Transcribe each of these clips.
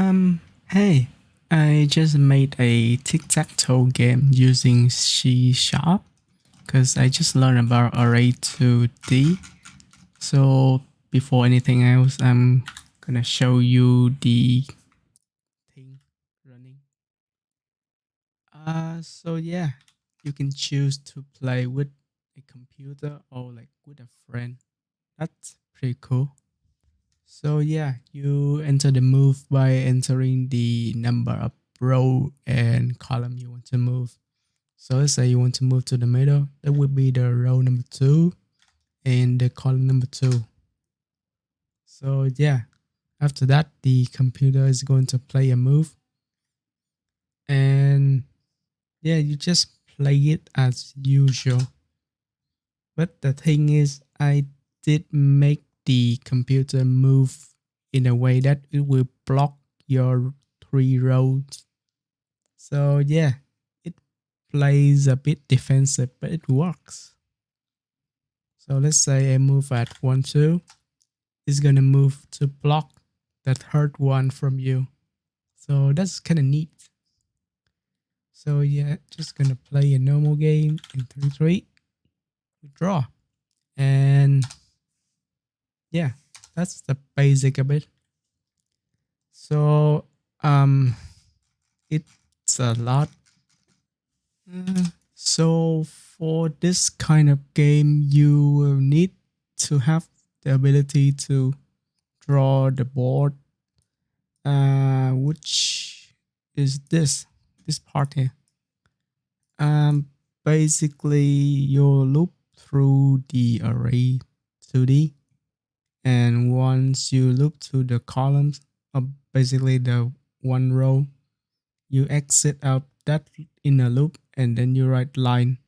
Hey, I just made a tic-tac-toe game using C Sharp because I just learned about array 2D. So before anything else, I'm gonna show you the thing running. So yeah, you can choose to play with a computer or like with a friend. That's pretty cool. So yeah, you enter the move by entering the number of row and column you want to move. So let's say you want to move to the middle, that would be the row number 2 and the column number 2. So yeah, after that the computer is going to play a move, and yeah, you just play it as usual. But the thing is, I did make the computer move in a way that it will block your 3 rows. So yeah, it plays a bit defensive, but it works. So let's say I move at 1, 2. It's gonna move to block the third one from you. So that's kind of neat. So yeah, just gonna play a normal game in 3, 3. We draw. And yeah, that's the basic of it. So it's a lot. So for this kind of game, you will need to have the ability to draw the board, which is this part here. Basically, you'll loop through the array 2D, and once you loop to the columns, basically the one row, you exit out that inner loop and then you write line.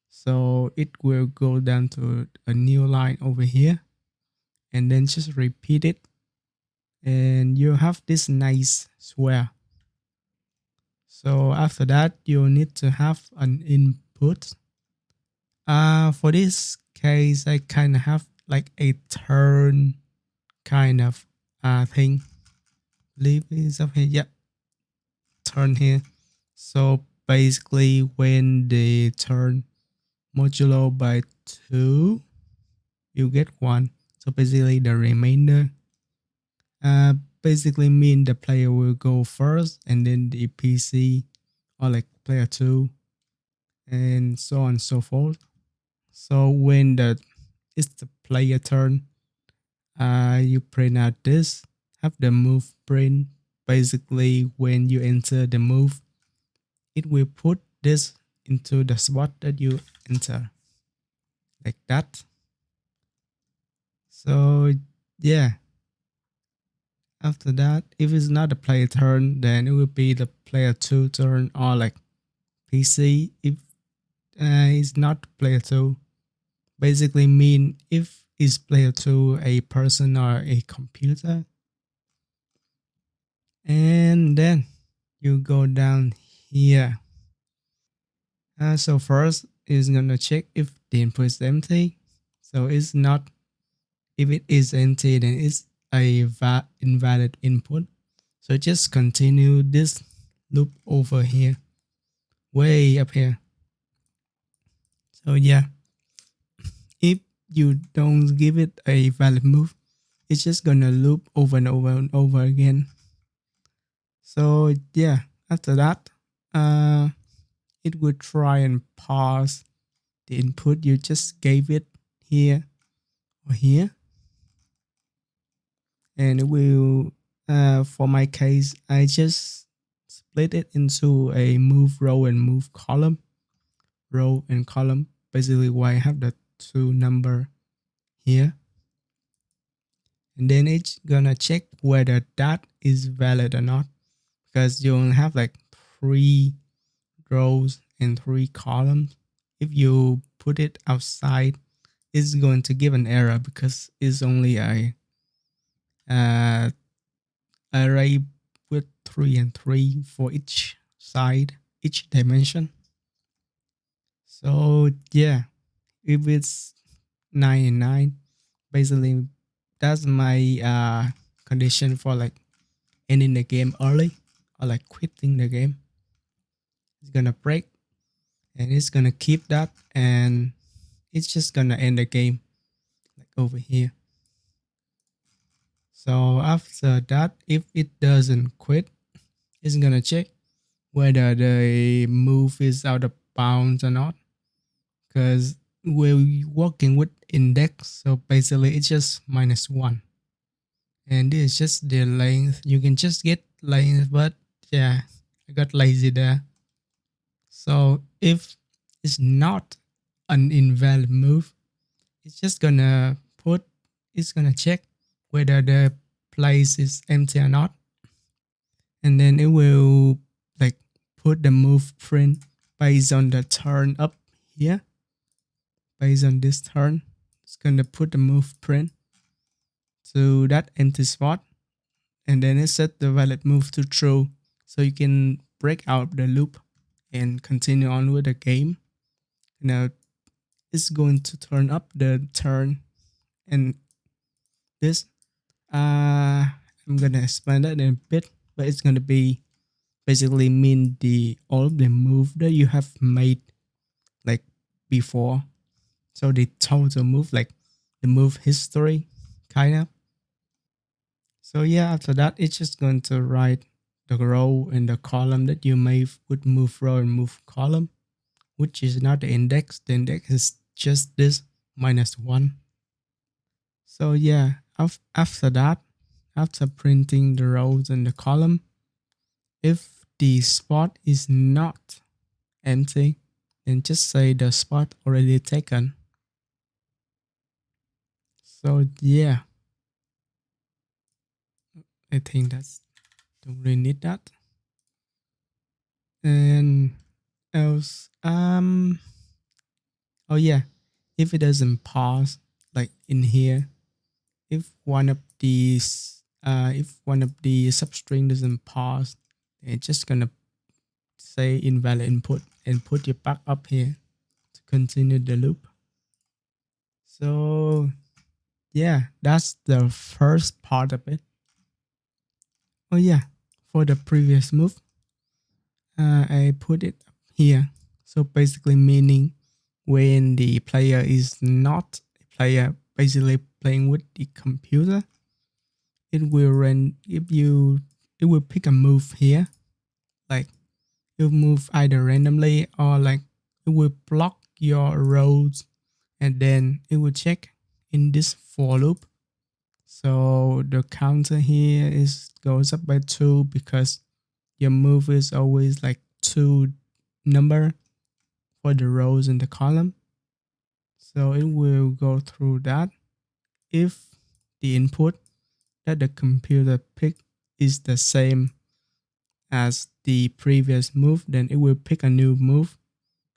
So it will go down to a new line over here, and then just repeat it, and you have this nice square. So after that, you need to have an input. For this case, I kind of have like a turn kind of thing. Believe is up here. Yep, turn here. So basically, when they turn modulo by 2, you get 1. So basically, the remainder basically mean the player will go first, and then the PC or like player 2, and so on and so forth. So when it's the player turn, you print out this, have the move print. Basically, when you enter the move, it will put this into the spot that you enter, like that. So yeah, after that, if it's not the player turn, then it will be the player 2 turn, or like PC. If it's not player 2, basically mean if is player 2 a person or a computer. And then you go down here. So first is gonna check if the input is empty. So it's not. If it is empty, then it's a invalid input. So just continue this loop over here, way up here. So yeah, if you don't give it a valid move, it's just gonna loop over and over and over again. So yeah, after that, it will try and parse the input you just gave it here or here, and it will. For my case, I just split it into a move row and move column. Row and column. Basically, why I have the 2 number here, and then it's gonna check whether that is valid or not, because you only have like 3 rows and 3 columns. If you put it outside, it's going to give an error because it's only a uh, array with 3 and 3 for each side, each dimension. So yeah, if it's 9 and 9, basically that's my condition for like ending the game early or like quitting the game. It's gonna break and it's gonna keep that and it's just gonna end the game like over here. So after that, if it doesn't quit, it's gonna check whether the move is out of bounds or not. Because we're working with index, so basically it's just -1. And this is just the length. You can just get length, but yeah, I got lazy there. So if it's not an invalid move, it's just gonna it's gonna check whether the place is empty or not, and then it will like put the move print based on the turn up here. Based on this turn, it's gonna put the move print to that empty spot, and then it set the valid move to true, so you can break out the loop and continue on with the game. Now it's going to turn up the turn, and this I'm gonna explain that in a bit, but it's gonna be basically mean the all of the move that you have made like before. So the total move, like the move history, kind of. So yeah, after that, it's just going to write the row and the column that you made with move row and move column, which is not the index. The index is just this -1. So yeah, after that, after printing the rows and the column, if the spot is not empty, then just say the spot already taken. So yeah, I think that's don't really need that. And else, oh yeah, if it doesn't pause like in here, if one of the substring doesn't pause, it's just gonna say invalid input and put it back up here to continue the loop. So yeah, that's the first part of it. Oh yeah, for the previous move, I put it up here. So basically meaning when the player is not a player basically playing with the computer, it will run if you it will pick a move here, like you move either randomly or like it will block your roads, and then it will check in this for loop. So the counter here is goes up by 2 because your move is always like 2 number for the rows in the column. So it will go through that. If the input that the computer picked is the same as the previous move, then it will pick a new move.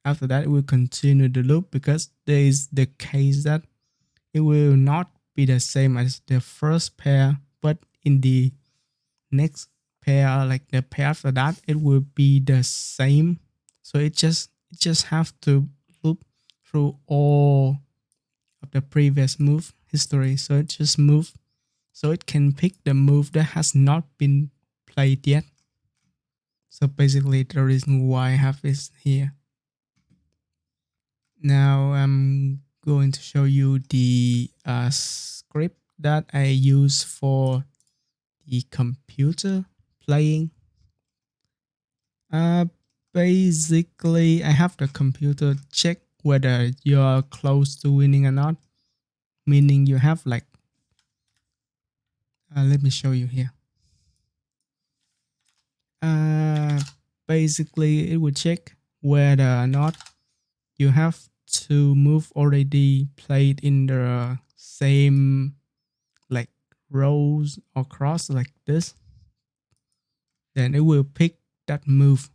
After that, it will continue the loop because there is the case that it will not be the same as the first pair, but in the next pair, like the pair after that, it will be the same. So it just have to loop through all of the previous move history. So it just move, so it can pick the move that has not been played yet. So basically the reason why I have this here. Now I'm going to show you the script that I use for the computer playing. Uh, Basically, I have the computer check whether you're close to winning or not. Meaning you have like, let me show you here. Uh, Basically, it will check whether or not you have to move already played in the same like rows or cross like this. Then it will pick that move.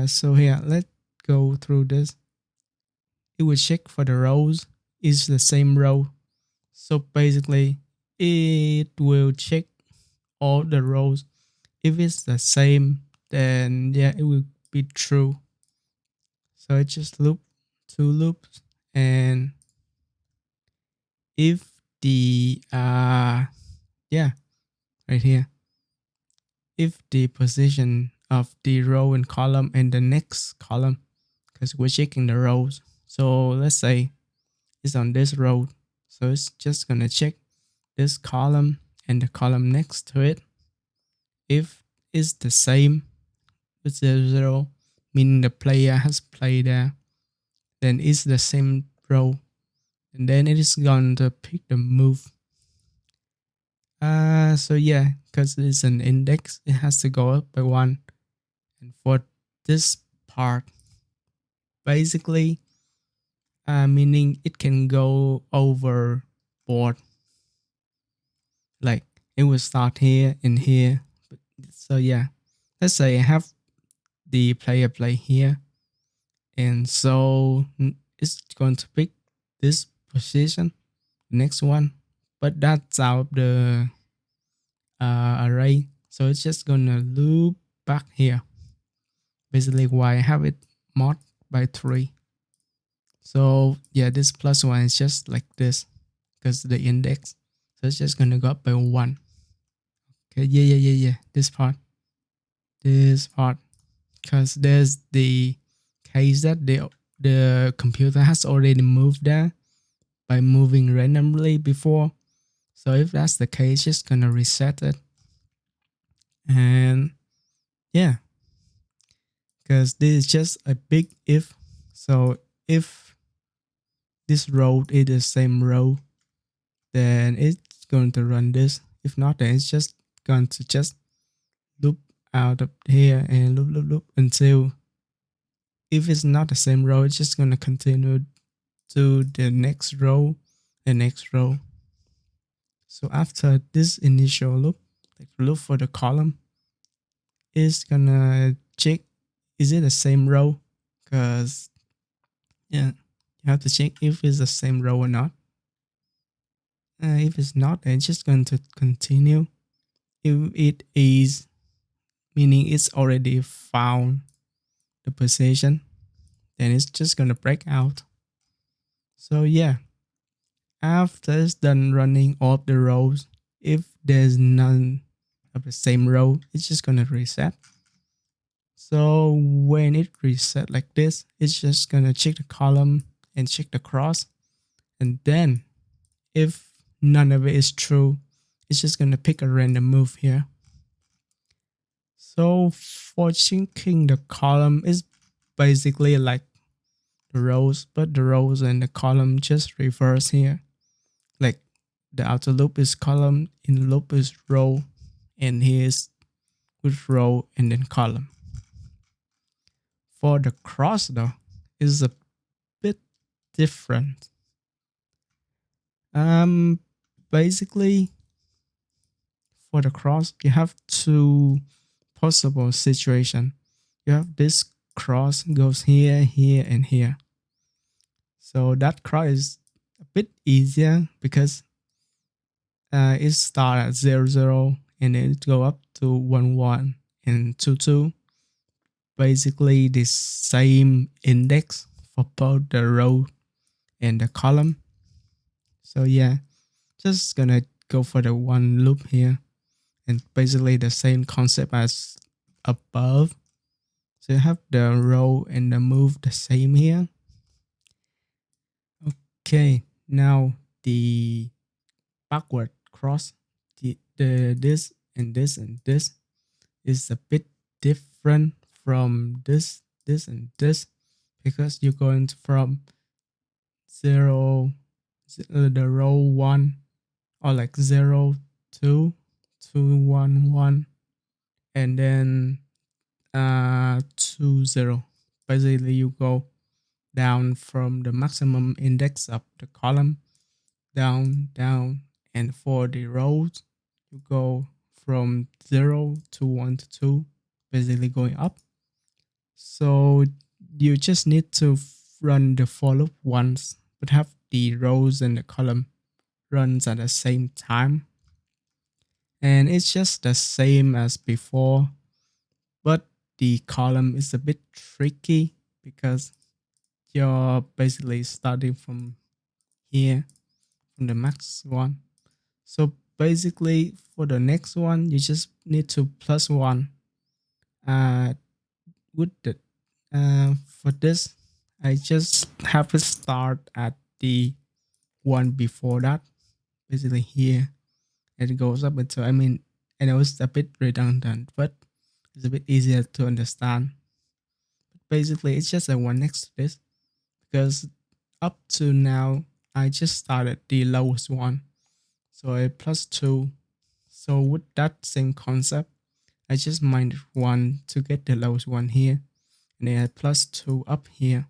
So here, let's go through this. It will check for the rows. Is the same row. So basically, it will check all the rows. If it's the same, then yeah, it will be true. So it just loop 2 loops, and if the yeah, right here. If the position of the row and column and the next column, because we're checking the rows. So let's say it's on this row. So it's just gonna check this column and the column next to it. If it's the same with 0, meaning the player has played there, then it's the same row. And then it is going to pick the move. So yeah, because it's an index, it has to go up by 1. And for this part, basically, meaning it can go overboard. Like it will start here and here. So yeah, let's say I have the player play here, and so it's going to pick this position, next one, but that's out of the array. So it's just gonna loop back here. Basically, why I have it mod by 3. So yeah, this +1 is just like this because the index. So it's just gonna go up by 1. Okay, yeah. This part, because there's the case that the computer has already moved there by moving randomly before. So if that's the case, just gonna reset it. And yeah, because this is just a big if. So if this row is the same row, then it's going to run this. If not, then it's just going to just loop out of here and loop until if it's not the same row, it's just going to continue to the next row and next row. So after this initial loop, like loop for the column, it's gonna check is it the same row, because yeah, you have to check if it's the same row or not. If it's not, then it's just going to continue. If it is, meaning it's already found the position, then it's just gonna break out. So yeah, after it's done running all the rows, if there's none of the same row, it's just gonna reset. So when it reset like this, it's just gonna check the column and check the cross. And then if none of it is true, it's just gonna pick a random move here. So for checking the column is basically like the rows, but the rows and the column just reverse here. Like the outer loop is column, in loop is row, and here's with row and then column. For the cross though, is a bit different. Basically for the cross, you have two possible situation. You have this cross goes here, here, and here. So that cross is a bit easier because it starts at 0, 0, and then it go up to 1, 1, and 2, 2. Basically the same index for both the row and the column. So yeah, just gonna go for the one loop here, and basically the same concept as above. So you have the row and the move the same here. Okay, now the backward cross, the this and this and this is a bit different from this and this, because you're going from 0, the row 1, or like 0, 2, 2, 1, 1, and then 2, 0. Basically you go down from the maximum index of the column, down, and for the rows you go from 0 to 1 to 2, basically going up. So you just need to run the for loop once, but have the rows and the column runs at the same time. And it's just the same as before, but the column is a bit tricky because you're basically starting from here, from the max one. So basically for the next one, you just need to plus one. Uh, with the for this, I just have to start at the one before that. Basically here, it goes up until I know it's a bit redundant, but it's a bit easier to understand. Basically, it's just a one next to this because up to now I just started the lowest one, so a plus two. So with that same concept, I just minus one to get the lowest one here, and then I plus two up here.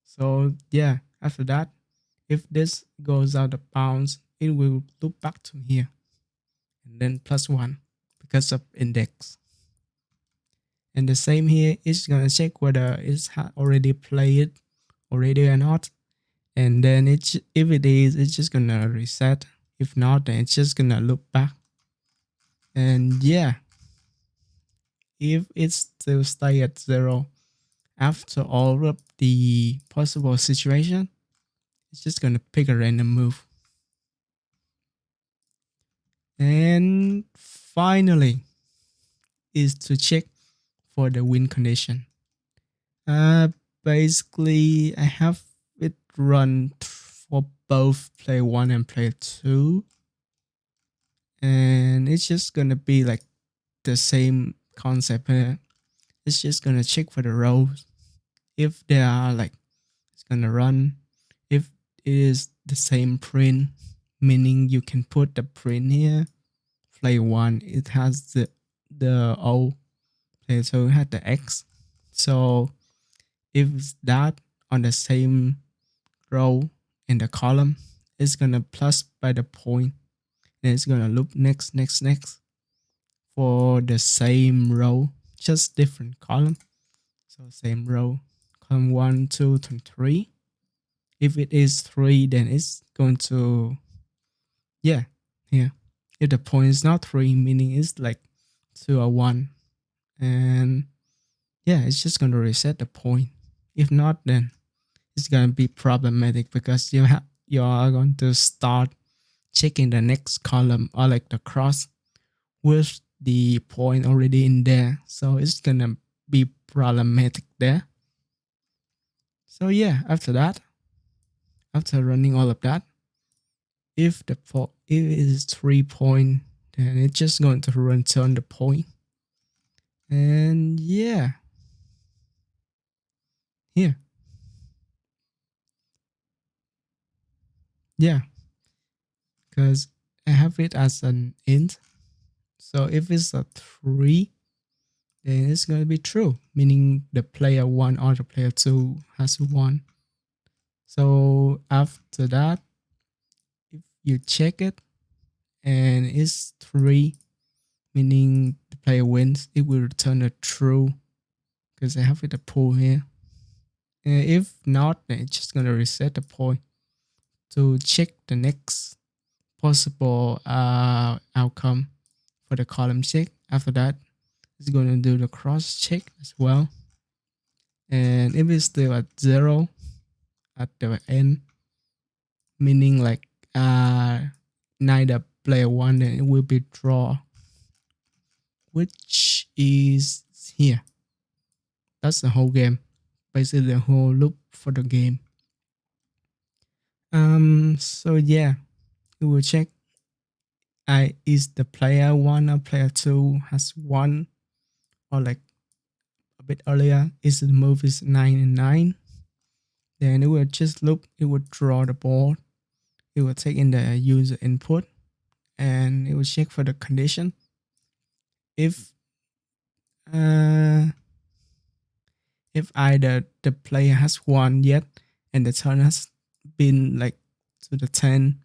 So yeah, after that, if this goes out of bounds, it will loop back to here, and then plus one because of index. And the same here, it's gonna check whether it's already played already or not. And then if it is, it's just gonna reset. If not, then it's just gonna loop back. And yeah, if it still stay at zero after all of the possible situation, it's just gonna pick a random move. And finally is to check for the win condition. Basically I have it run for both player one and player two, and it's just gonna be like the same concept here. It's just gonna check for the rows. If they are like, it's gonna run. If it is the same print, meaning you can put the print here. Player one, it has the O. Player two had the X. So if it's that on the same row in the column, it's gonna plus by the point, and it's gonna loop next for the same row, just different column. So same row, column 1, 2, 3. If it is 3, then it's going to, yeah, here. If the point is not 3, meaning it's like 2 or 1. And yeah, it's just going to reset the point. If not, then it's going to be problematic because you are going to start checking the next column or like the cross with the point already in there. So it's going to be problematic there. So yeah, after that, after running all of that, if it is 3 point, then it's just going to return the point. And yeah, here, yeah, because I have it as an int. So if it's a 3, then it's going to be true, meaning the player 1 or the player 2 has 1. So after that, if you check it and it's 3, meaning the player wins, it will return a true because I have it a pool here. And if not, then it's just going to reset the point to check the next possible outcome for the column check. After that, it's going to do the cross check as well. And if it's still at 0 at the end, meaning like neither player 1, then it will be draw, which is here. That's the whole game, basically the whole loop for the game. So yeah, we will check is the player 1 or player 2 has 1, or like a bit earlier, is the move is 9 and 9. Then it will just loop, it will draw the board, it will take in the user input, and it will check for the condition. If either the player has 1 yet and the turn has been like to the 10,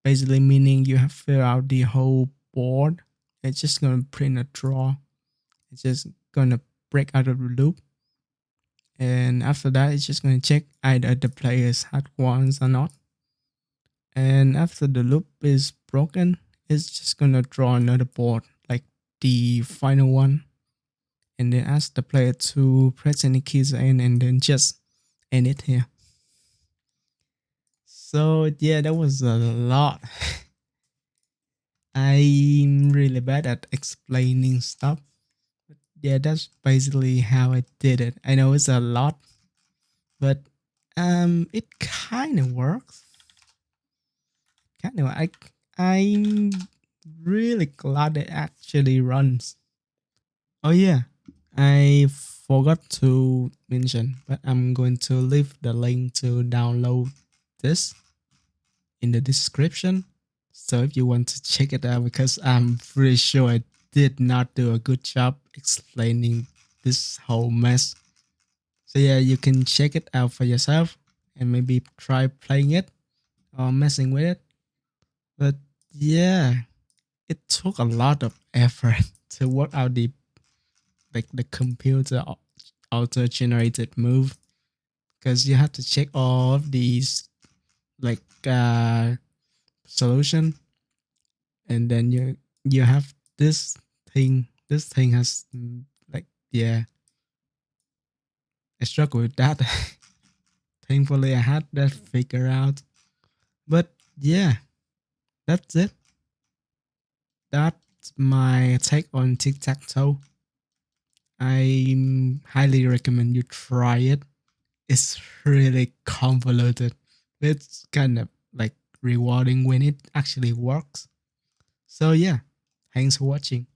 basically meaning you have filled out the whole board, it's just gonna print a draw. It's just gonna break out of the loop. And after that, it's just gonna check either the players had 1s or not. And after the loop is broken, it's just gonna draw another board, like the final one. And then ask the player to press any keys in and then just end it here. So yeah, that was a lot. I'm really bad at explaining stuff. Yeah, that's basically how I did it. I know it's a lot, but it kind of works. Kind of. I'm really glad it actually runs. Oh yeah, I forgot to mention, but I'm going to leave the link to download this in the description. So if you want to check it out, because I'm pretty sure I did not do a good job explaining this whole mess. So yeah, you can check it out for yourself and maybe try playing it or messing with it. But yeah, it took a lot of effort to work out the computer auto generated move, because you have to check all of these like solution, and then you have this thing has like, yeah, I struggle with that. Thankfully I had that figured out. But yeah, that's it. That's my take on TicTacToe. I highly recommend you try it. It's really convoluted. It's kind of like rewarding when it actually works. So yeah, thanks for watching.